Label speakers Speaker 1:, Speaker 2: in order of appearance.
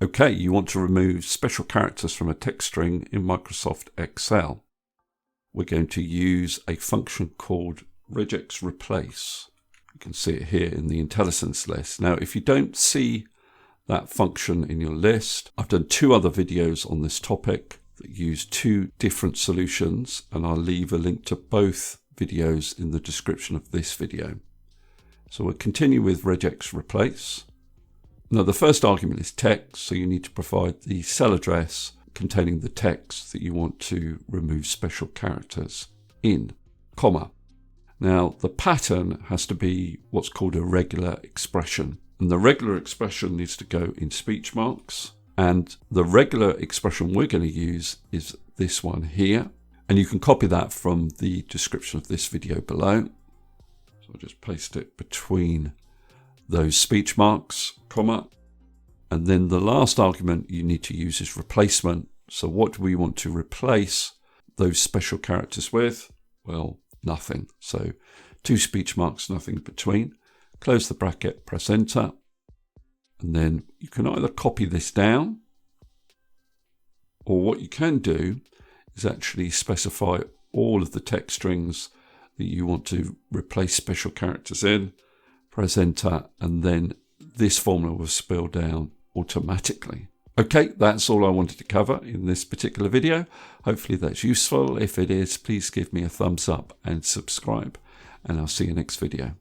Speaker 1: Okay, you want to remove special characters from a text string in Microsoft Excel. We're going to use a function called REGEXREPLACE. You can see it here in the IntelliSense list. Now, if you don't see that function in your list, I've done 2 other videos on this topic that use 2 different solutions, and I'll leave a link to both videos in the description of this video. So we'll continue with REGEXREPLACE. Now, the first argument is text, so you need to provide the cell address containing the text that you want to remove special characters in, comma. Now, the pattern has to be what's called a regular expression, and the regular expression needs to go in speech marks, and the regular expression we're going to use is this one here, and you can copy that from the description of this video below. So I'll just paste it between those speech marks, comma, and then the last argument you need to use is replacement. So what do we want to replace those special characters with? Well, nothing. So 2 speech marks, nothing in between. Close the bracket, press enter, and then you can either copy this down, or what you can do is actually specify all of the text strings that you want to replace special characters in. Press enter, and then this formula will spill down automatically. Okay, that's all I wanted to cover in this particular video. Hopefully that's useful. If it is, please give me a thumbs up and subscribe, and I'll see you next video.